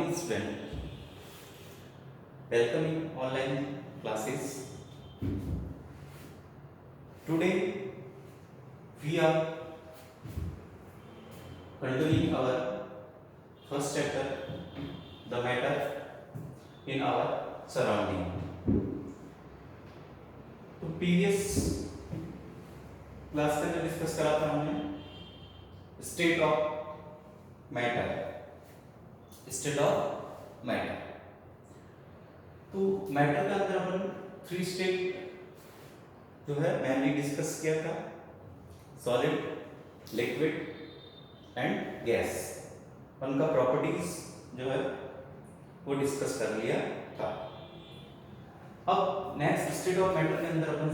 morning student. Welcome in online classes. Today we are continuing our first chapter, the matter in our surrounding. तो previous class के अंदर discuss करा था हमने state of matter. तो matter के अंदर अपन 3 स्टेट जो है मैंने डिस्कस किया था, सॉलिड, लिक्विड एंड गैस. उनका प्रॉपर्टीज जो है वो डिस्कस कर लिया था. अब नेक्स्ट स्टेट ऑफ मैटर के अंदर अपन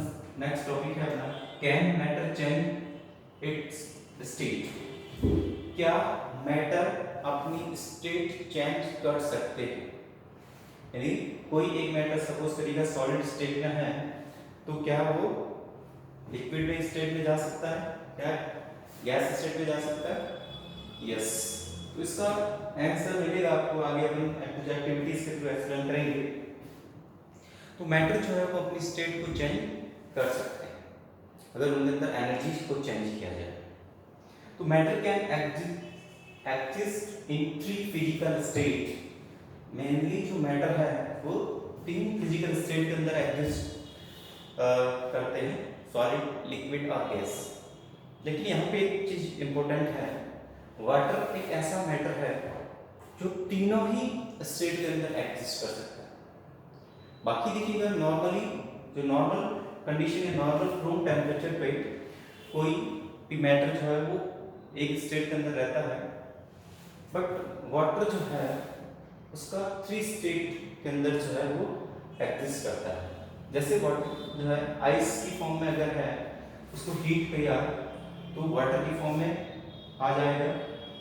नेक्स्ट टॉपिक है अपना can matter change it's state. क्या मैटर अपनी स्टेट चेंज कर सकते हैं? यानी कोई एक मैटर सपोज करिएगा सॉलिड स्टेट में है तो क्या वो लिक्विड में स्टेट में जा सकता है, क्या गैस स्टेट में जा सकता है? यस. तो इसका आंसर मिलेगा आपको आगे अपन एक्टिविटीज के थ्रू एक्सप्लेन करेंगे. तो मैटर जो है वो अपनी स्टेट को चेंज कर सकते हैं अगर उनके अंदर एनर्जी को चेंज किया जाए. तो matter can exist in 3 physical state. Mainly जो मैटर है वो 3 फिजिकल स्टेट के अंदर एग्जिस्ट करते हैं, सॉलिड, लिक्विड और गैस. लेकिन यहाँ पे एक चीज इंपॉर्टेंट है, वाटर एक ऐसा मैटर है जो तीनों ही स्टेट के अंदर एग्जिस्ट कर सकता है. बाकी देखिएगा नॉर्मली जो नॉर्मल कंडीशन है, नॉर्मल रूम टेम्परेचर पे कोई भी मैटर जो है वो एक स्टेट के अंदर रहता है. बट वाटर जो है उसका 3 स्टेट के अंदर जो है वो एग्जिस्ट करता है. जैसे वाटर जो है आइस की फॉर्म में अगर है उसको हीट किया तो वाटर की फॉर्म में आ जाएगा.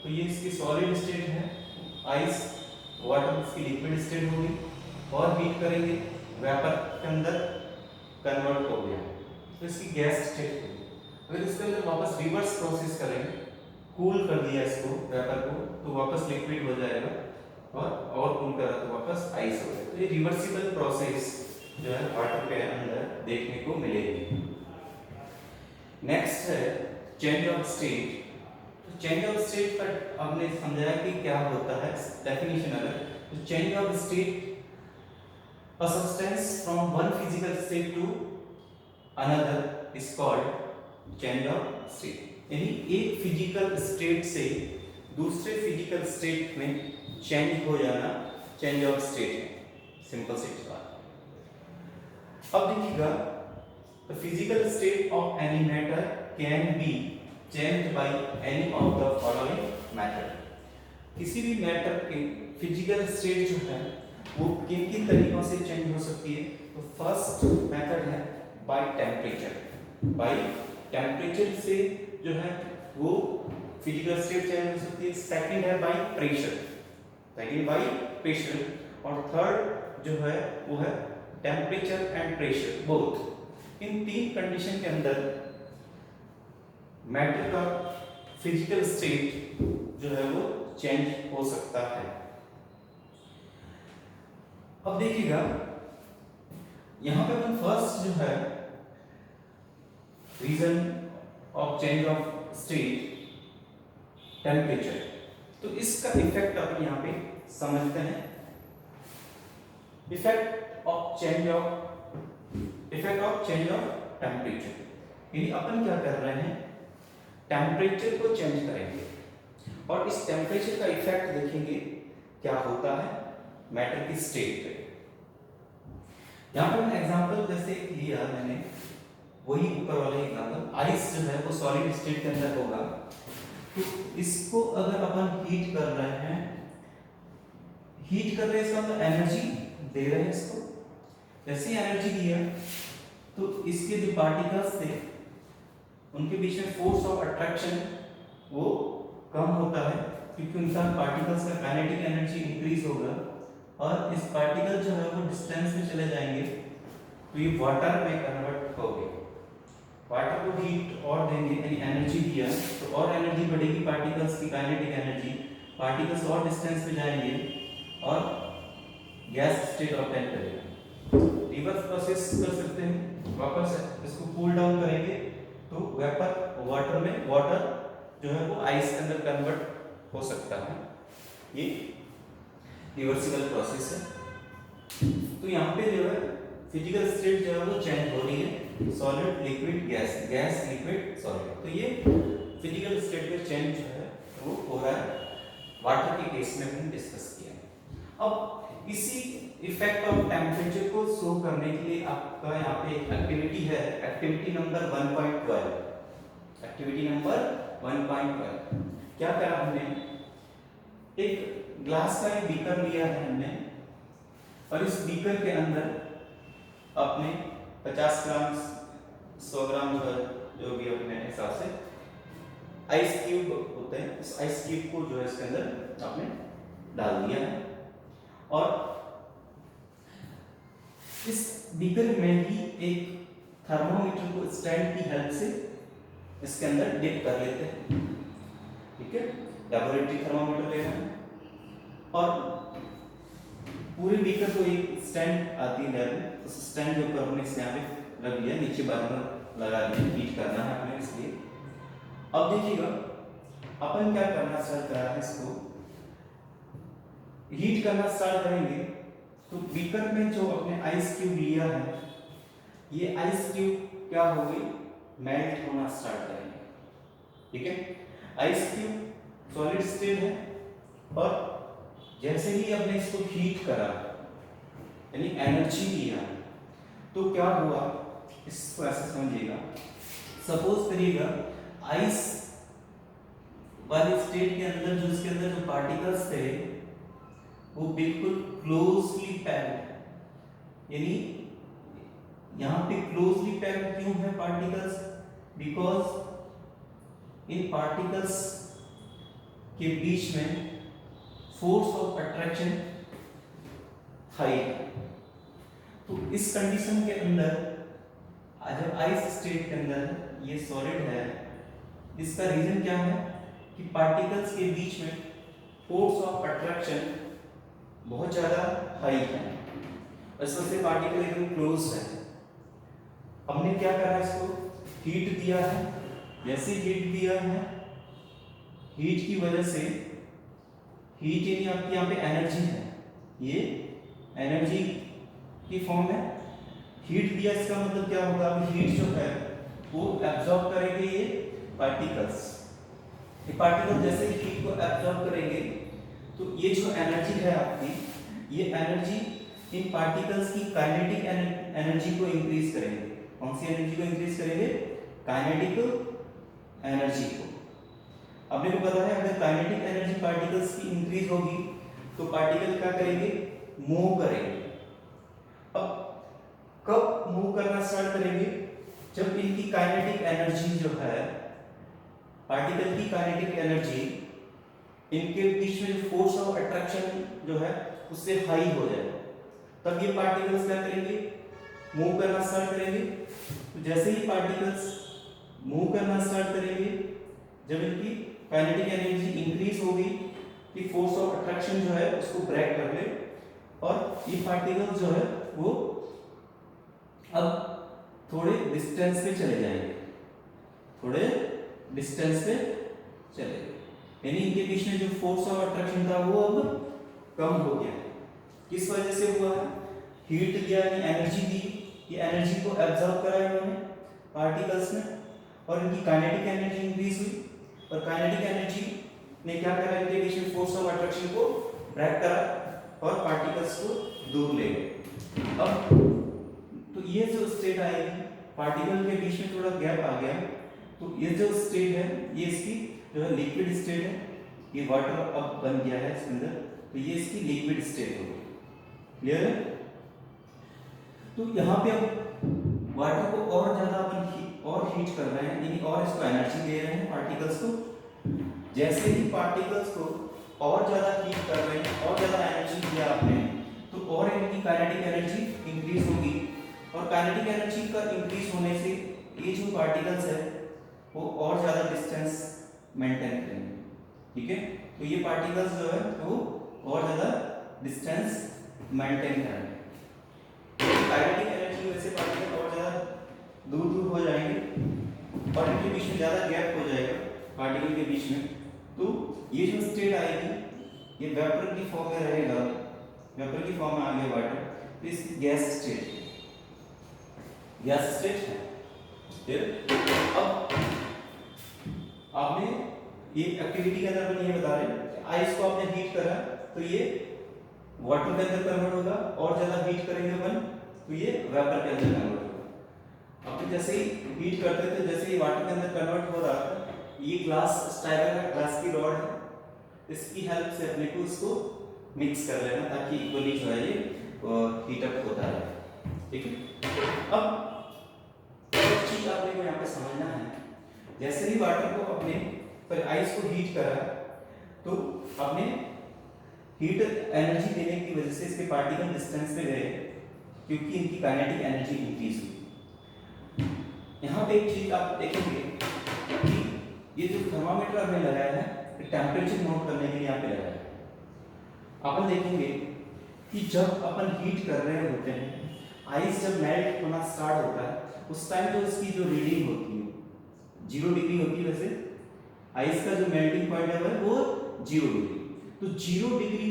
तो ये इसकी सॉलिड स्टेट है, आइस. वाटर इसकी लिक्विड स्टेट होगी और हीट करेंगे वेपर के अंदर कन्वर्ट हो गया तो इसकी गैस स्टेट होगी. अगर इसके अंदर वापस रिवर्स प्रोसेस करेंगे, कूल कर दिया इसको वेपर को तो वापस लिक्विड हो जाएगा और कूल करा तो वापस आइस हो जाएगा. तो ये रिवर्सिबल प्रोसेस जो है वाटर के अंदर देखने को मिलेगी. नेक्स्ट है चेंज ऑफ स्टेट. तो चेंज ऑफ स्टेट का हमने समझाया कि क्या होता है डेफिनेशन. अगर तो change of state a substance from one physical state to another is called change of state. यानी एक फिजिकल स्टेट से दूसरे फिजिकल स्टेट में चेंज हो जाना चेंज ऑफ स्टेट है. सिंपल सी बात. अब देखिएगा the physical state of any matter can be changed by any of the following method. किसी भी मैटर की फिजिकल स्टेट जो है वो किन किन तरीकों से चेंज हो सकती है? तो फर्स्ट मेथड है बाय टेम्परेचर. बाय टेम्परेचर से जो है वो फिजिकल स्टेट चेंज हो सकती है. सेकंड है बाय प्रेशर. और थर्ड जो है वो है temperature and pressure both. In 3 condition के अंदर मैटर का फिजिकल स्टेट जो है वो चेंज हो सकता है. अब देखिएगा यहां पे अपन फर्स्ट जो है reason of change of state temperature. तो इसका इफेक्ट अपन यहां पे समझते हैं. Effect of change of temperature. यानी अपन क्या कर रहे हैं, टेम्परेचर को चेंज करेंगे और इस टेम्परेचर का इफेक्ट देखेंगे क्या होता है मैटर की स्टेट पे. यहाँ पर एग्जांपल जैसे लिया मैंने वही ऊपर वाला एग्जांपल, आइस जो है वो सॉलिड स्टेट के अंदर होगा. तो इसको अगर अपन हीट कर रहे हैं इसका मतलब एनर्जी दे रहे हैं इसको. जैसे ही एनर्जी दिया तो इसके जो पार्टिकल्स थे उनके बीच में फोर्स ऑफ अट्रैक्शन वो कम होता है क्योंकि उनका पार्टिकल्स का काइनेटिक एनर्जी इंक्रीज होगा और इस पार्टिकल जो है वो डिस्टेंस में चले जाएंगे तो ये वाटर में कन्वर्ट हो गए. वाटर को हीट और देंगे यानी एनर्जी दिया तो और एनर्जी बढ़ेगी पार्टिकल्स की काइनेटिक एनर्जी. पार्टिकल्स और डिस्टेंस पे जाएंगे और गैस स्टेट ऑब्टेन करेगा। रिवर्स प्रोसेस कर सकते हैं, वापस इसको कूल डाउन करेंगे तो वेपर वाटर में, वाटर जो है वो आइस के अंदर कन्वर्ट हो सकता है। ये रिवर्सिबल प्रोसेस है। तो यहाँ पे जो है फिजिकल स्टेट जो है वो चेंज हो रही है, solid liquid gas, gas liquid solid. तो ये फिजिकल स्टेट में चेंज जो है वो हो रहा है, वाटर के केस में हमने डिस्कस किया। अब इसी इफेक्ट ऑफ टेम्परेचर को शो करने के लिए आपका यहाँ पे एक एक्टिविटी है, एक्टिविटी नंबर 1.12। एक्टिविटी नंबर 1.12 क्या करा हमने, एक ग्लास का एक बीकर लिया है हमने और इस बीकर के अंदर अपने 50 ग्राम 100 ग्राम जो भी अपने हिसाब से आइस क्यूब होते हैं, इस आइस क्यूब को जो है इसके अंदर आपने डाल दिया है और इस बीकर में ही एक थर्मोमीटर को स्टैंड की हेल्प से इसके अंदर डिप कर लेते हैं। ठीक है, लैबोरेटरी थर्मोमीटर लेना है और पूरे बीकर को एक स्टैंड आती है लैब में, तो स्टैंड के ऊपर हमने इसे यहाँ पे रख दिया, नीचे बर्नर लगा दिया, हीट करना है हमें इसलिए। अब देखिएगा अपन क्या करना स्टार्ट करा है, इसको हीट करना स्टार्ट करेंगे तो बीकर में जो अपने आइस क्यूब लिया है, ये आइस क्यूब क्या होगी, मेल्ट होना स्टार्ट करेंगे। ठीक है, आइस क्यूब सॉलिड स्टेट है और जैसे ही आपने इसको हीट करा यानी एनर्जी दिया तो क्या हुआ, इसको ऐसे समझिएगा। सपोज करिएगा आइस वाले स्टेट के अंदर जो इसके अंदर जो पार्टिकल्स थे वो बिल्कुल क्लोजली पैक्ड, यानी यहाँ पे क्लोजली पैक्ड क्यों है पार्टिकल्स, बिकॉज इन पार्टिकल्स के बीच में फोर्स ऑफ अट्रैक्शन हाई है। तो इस कंडीशन के अंदर जब आइस स्टेट के अंदर ये सॉलिड है, इसका रीजन क्या है कि पार्टिकल्स के बीच में फोर्स ऑफ अट्रैक्शन बहुत ज़्यादा हाई है, इस वजह से पार्टिकल एकदम क्लोज है। हमने क्या करा, इसको हीट दिया है, जैसे हीट दिया है, हीट की वजह से, हीट यानी आपकी यहाँ पे एनर्जी है, ये एनर्जी की फॉर्म है। हीट दिया इसका मतलब क्या होगा, हीट जो है वो एब्जॉर्ब करेंगे ये पार्टिकल्स, ये पार्टिकल जैसे हीट को एब्जॉर्ब करेंगे तो ये जो एनर्जी है आपकी, ये एनर्जी इन पार्टिकल्स की काइनेटिक एनर्जी को इंक्रीज करेंगे। कौन सी एनर्जी को इंक्रीज करेंगे, काइनेटिक एनर्जी को। अपने को पता है अगर काइनेटिक एनर्जी पार्टिकल्स की इंक्रीज होगी तो पार्टिकल क्या करेंगे, मूव करेंगे। अब कब मूव करना स्टार्ट करेंगे, जब इनकी काइनेटिक एनर्जी जो है, पार्टिकल की काइनेटिक एनर्जी इनके बीच में जो फोर्स ऑफ अट्रैक्शन जो है उससे हाई हो जाए, तब ये पार्टिकल्स क्या करेंगे, मूव करना स्टार्ट करेंगे। तो जैसे ही पार्टिकल्स मूव करना स्टार्ट करेंगे, जब इनकी काइनेटिक एनर्जी इंक्रीज होगी कि फोर्स ऑफ अट्रैक्शन जो है उसको ब्रेक कर ले और ये पार्टिकल्स जो है वो अब थोड़े डिस्टेंस पे चले जाएंगे, थोड़े डिस्टेंस पे चले, यानी इनके बीच में जो फोर्स ऑफ अट्रैक्शन था वो अब कम हो गया। किस वजह से हुआ है, हीट दिया यानी एनर्जी दी, ये एनर्जी को एब्जॉर्ब करा इन्होंने पार्टिकल्स में और इनकी काइनेटिक एनर्जी इंक्रीज हुई और काइनेटिक एनर्जी ने क्या करा, इनके बीच में फोर्स ऑफ अट्रैक्शन को ब्रेक करा और पार्टिकल्स को दूर ले गए। अब तो ये जो स्टेट आएगी, पार्टिकल के बीच में थोड़ा गैप आ गया, तो ये जो स्टेट है ये इसकी जो है लिक्विड स्टेट है, ये वाटर अब बन गया है इसके अंदर, तो ये इसकी लिक्विड स्टेट होगी। क्लियर है? तो यहाँ पे अब वाटर को और ज्यादा अपन और हीट कर रहे हैं, यानी और इसको एनर्जी दे रहे हैं पार्टिकल्स को। जैसे ही पार्टिकल्स को और ज्यादा हीट कर रहे हैं, और ज्यादा एनर्जी दिया आपने, तो और इनकी काइनेटिक एनर्जी इंक्रीज होगी और काइनेटिक एनर्जी का इंक्रीज होने से ये जो पार्टिकल्स है वो और ज्यादा डिस्टेंस मेंटेन करेंगे। ठीक है, तो ये पार्टिकल्स जो है वो और ज्यादा डिस्टेंस मेंटेन करना। काइनेटिक एनर्जी वैसे पार्टिकल और ज़्यादा दूर दूर हो जाएंगे और इनके बीच में ज़्यादा गैप हो जाएगा पार्टिकल के बीच में, तो ये जो स्टेट आएगी ये वेपर की फॉर्म में रहेगा, वेपर की फॉर्म में आ गया वाटर, तो इस गैस स्टेट है। फिर अब आपने ये एक्टिविटी के अंदर अपन ये बता रहे हैं आइस को आपने हीट करा तो ये वाटर के अंदर कन्वर्ट होगा, और ज्यादा हीट करेंगे अपन तो ये वेपर के अंदर कन्वर्ट होगा। अपन जैसे ही हीट करते थे, जैसे ही वाटर के अंदर कन्वर्ट हो रहा था, ये ग्लास स्टाइलर है, ग्लास की रॉड है, इसकी हेल्प से अपने को इसको मिक्स कर लेना ताकि इक्वली जो है ये हीट अप होता रहे। ठीक है। अब एक चीज आपने को यहाँ पे समझना है, जैसे ही वाटर को अपने पर आइस को हीट करा तो अपने हीट एनर्जी देने की वजह से इसके पार्टिकल डिस्टेंस पे गए क्योंकि इनकी काइनेटिक एनर्जी इंक्रीज हुई। यहाँ पे एक चीज आप देखेंगे कि ये जो थर्मामीटर हमने लगाया है टेम्परेचर नोट करने के लिए यहाँ पे लगाया है। अपन देखेंगे कि जब अपन हीट कर रहे होते हैं, आइस जब मेल्ट होना स्टार्ट होता है उस टाइम तो इसकी जो रीडिंग होती है 0 डिग्री होती है। वैसे आइस का जो मेल्टिंग पॉइंट है वो 0 डिग्री, तो 0 डिग्री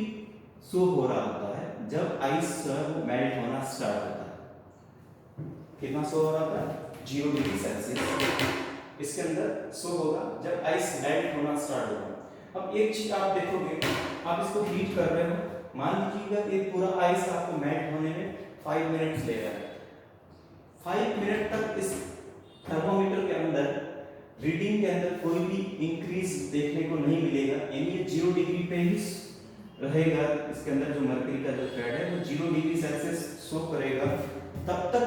शो हो रहा होता है जब आइस वो मेल्ट होना स्टार्ट होता है। कितना शो हो रहा था? 0 डिग्री सेल्सियस इसके अंदर शो होगा जब आइस मेल्ट होना स्टार्ट होगा। अब एक चीज आप देखोगे, आप इसको हीट कर रहे हो, मान लीजिएगा एक पूरा आइस आपको मेल्ट होने में 5 मिनट्स ले रहा है। 5 मिनट तक इस थर्मोमीटर के अंदर रीडिंग के अंदर कोई भी इंक्रीज देखने को नहीं मिलेगा, यानी ये 0 डिग्री पे ही रहेगा। इसके अंदर जो मर्क्यूरी का जो थ्रेड है वो 0 डिग्री सेल्सियस शो करेगा। तब तक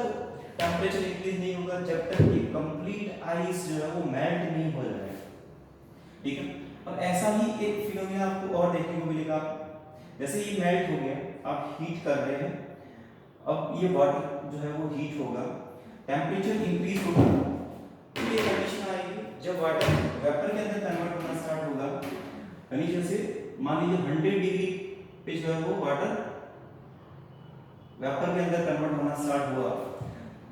टेम्परेचर इंक्रीज नहीं होगा जब तक ये कंप्लीट आइस जो है वो मेल्ट नहीं हो जाए। ठीक है। अब ऐसा ही एक फिनोमेना आपको और देखने को मिलेगा। जैसे ये मेल्ट हो गया, आप हीट कर रहे हैं, अब ये वाटर जो है वो हीट होगा, टेम्परेचर इंक्रीज होगा, तो ये कंडीशन आएगी जब वाटर वेपर के अंदर कन्वर्ट होना स्टार्ट होगा। यानी जैसे मान लीजिए 100 डिग्री पे जो है वो वाटर वेपर के अंदर कन्वर्ट होना स्टार्ट हुआ,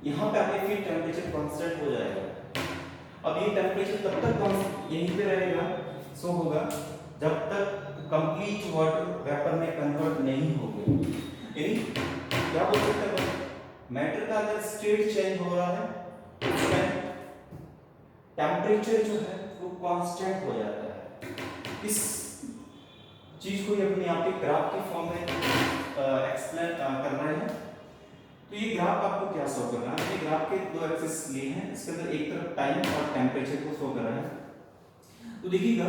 यहाँ पे आके फिर टेम्परेचर कांस्टेंट हो जाएगा। अब ये टेम्परेचर तब तक यहीं पे रहेगा, सो होगा जब तक कंप्लीट वाटर वेपर में कन्वर्ट नहीं हो गया। यानी क्या बोल सकते हैं, मैटर का अगर स्टेट चेंज हो रहा है उसमें टेम्परेचर जो है वो कांस्टेंट हो जाता है। इस चीज को अपने यहाँ पे ग्राफ के फॉर्म में एक्सप्लेन कर रहे हैं। तो ये ग्राफ आपको क्या शो कर रहा है? ये ग्राफ के 2 एक्सिस लिए हैं, इसके अंदर एक तरफ टाइम और टेम्परेचर को शो कर रहा है। तो देखिएगा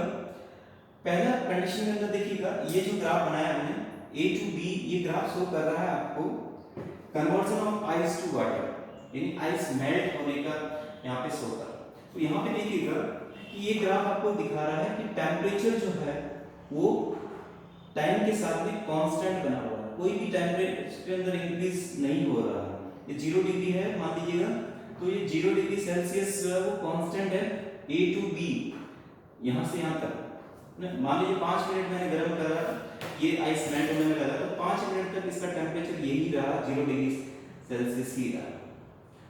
पहला कंडीशन के अंदर देखिएगा ये जो ग्राफ बनाया हमने A to B, ये ग्राफ शो कर रहा है आपको conversion of ice to water, यानी आइस मेल्ट होने का यहाँ पे शो कर रहा है। तो यहाँ पे देखिएगा कि ये ग्राफ आपको दिखा रहा है कि टेम्परेचर जो है वो टाइम के साथ में कांस्टेंट बना हुआ है, कोई भी टेम्परेचर के अंदर इंक्रीज नहीं हो रहा है। ये 0 डिग्री है मान लीजिएगा, तो ये 0 डिग्री सेल्सियस जो है वो कांस्टेंट है A to B, यहाँ से यहाँ तक। मान लीजिए 5 मिनट मैंने गर्म करा, ये आइस मेल्ट होने में लगा, तो 5 मिनट तक इसका टेम्परेचर यही रहा, 0 डिग्री सेल्सियस ही रहा,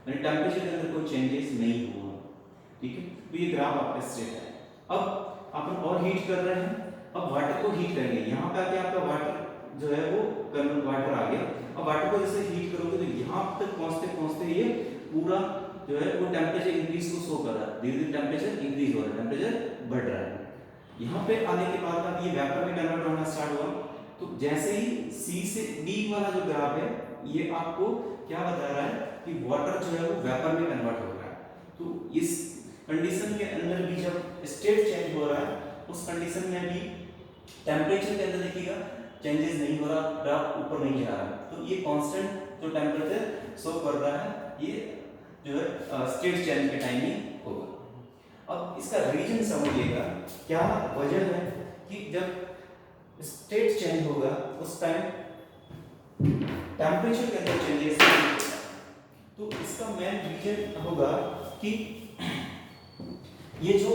यानी टेम्परेचर के अंदर कोई चेंजेस नहीं हुआ। ठीक है। तो ये ग्राफ आपका स्टेट है। अब अपन और हीट कर रहे हैं, अब वाटर को हीट करेंगे, यहाँ पे आके आपका वाटर जो है वो वाटर आ गया। अब वाटर को जैसे हीट करोगे तो यहाँ तक पहुँचते पहुँचते ये पूरा जो है वो टेम्परेचर इंक्रीज को शो कर रहा है, धीरे धीरे टेम्परेचर इंक्रीज हो रहा है, टेम्परेचर बढ़ रहा है। यहाँ पे आने के बाद अब ये वेपर में कन्वर्ट होना स्टार्ट हुआ, तो जैसे ही C से D वाला जो ग्राफ है ये आपको क्या बता रहा है कि वाटर जो है वो वेपर में कन्वर्ट हो रहा है। तो इस कंडीशन के अंदर भी जब स्टेट चेंज हो रहा है, उस कंडीशन में भी टेम्परेचर के अंदर देखिएगा चेंजेस नहीं हो रहा, ग्राफ ऊपर नहीं जा रहा, तो ये कांस्टेंट जो टेम्परेचर शो कर रहा है ये जो है स्टेट चेंज के टाइम में होगा। अब इसका रीजन समझिएगा, क्या वजह है कि जब स्टेट चेंज होगा उस टाइम टेम्परेचर के अंदर चेंजेस होगा। तो इसका मेन रीजन होगा कि ये जो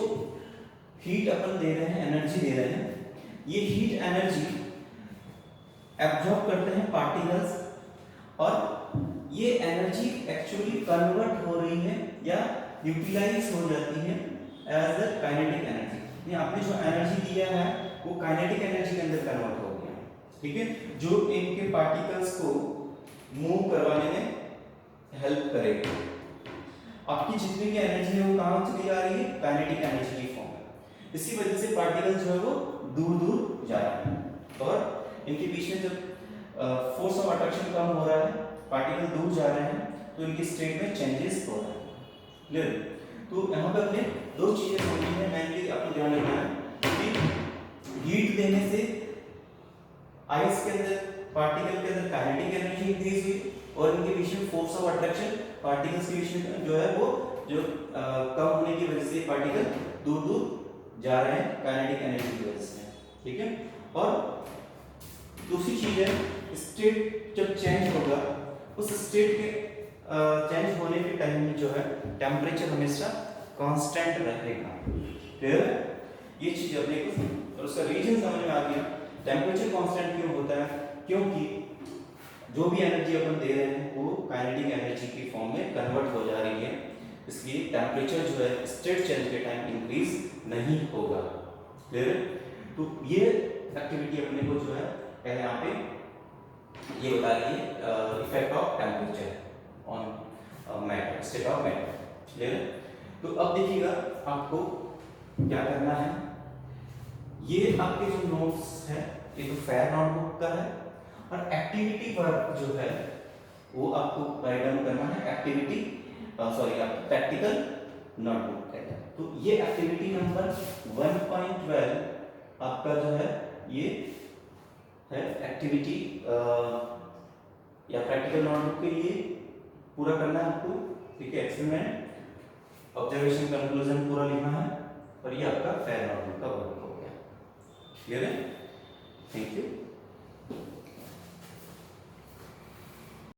हीट अपन दे रहे हैं, एनर्जी दे रहे हैं, ये हीट एनर्जी एब्जॉर्ब करते हैं पार्टिकल्स, और ये एनर्जी एक्चुअली कन्वर्ट हो रही है या यूटिलाइज हो जाती है एज अ काइनेटिक एनर्जी। आपने जो एनर्जी दिया है वो काइनेटिक एनर्जी के अंदर कन्वर्ट हो गया, ठीक है, जो इनके पार्टिकल्स को मूव करवाने में हेल्प करेगी। आपकी जितनी भी एनर्जी है वो कहाँ चली जा रही है, काइनेटिक एनर्जी की फॉर्म में। इसी वजह से पार्टिकल जो है वो दूर दूर जा रहे हैं और इनके बीच में जब फोर्स ऑफ अट्रैक्शन कम हो रहा है, पार्टिकल दूर जा रहे हैं, तो इनकी स्टेट में चेंजेस हो रहे हैं। क्लियर? तो यहाँ पे अपने दो चीजें समझनी है, मेनली आपको ध्यान रखना है कि हीट देने से आइस के अंदर, पार्टिकल के अंदर काइनेटिक एनर्जी इंक्रीज हुई और इनके बीच में फोर्स ऑफ अट्रैक्शन पार्टिकल्स के बीच में जो है वो जो कम होने की वजह से पार्टिकल दूर दूर जा रहे हैं काइनेटिक एनर्जी की वजह से, ठीक है। और दूसरी चीज है, स्टेट जब चेंज होगा, उस स्टेट के चेंज होने के टाइम में जो है टेम्परेचर हमेशा कांस्टेंट रहेगा। फिर ये चीज अपने को, और उसका रीजन समझ में आ गया। टेम्परेचर कांस्टेंट क्यों होता है? क्योंकि जो भी एनर्जी अपन दे रहे हैं वो काइनेटिक एनर्जी की फॉर्म में कन्वर्ट हो जा रही है, इसलिए टेम्परेचर जो है स्टेट चेंज के टाइम इंक्रीज नहीं होगा। क्लियर? तो ये एक्टिविटी अपने को जो है यहाँ पे ये बता रही है effect of temperature on matter, state of matter. Clear? तो अब देखिएगा आपको क्या करना है। ये आपके जो नोट्स है ये तो फेयर नोटबुक का है, और एक्टिविटी वर्क जो है वो आपको राइट डाउन करना है। एक्टिविटी आपकी प्रैक्टिकल नोटबुक का है। तो ये एक्टिविटी नंबर 1.12 आपका जो है ये है एक्टिविटी या प्रैक्टिकल नोटबुक के लिए पूरा करना है आपको, ठीक है। एक्सपेरिमेंट, ऑब्जर्वेशन, कंक्लूजन पूरा लिखना है, और ये आपका फेयर नोटबुक का वर्क हो गया। क्लियर है? Thank you.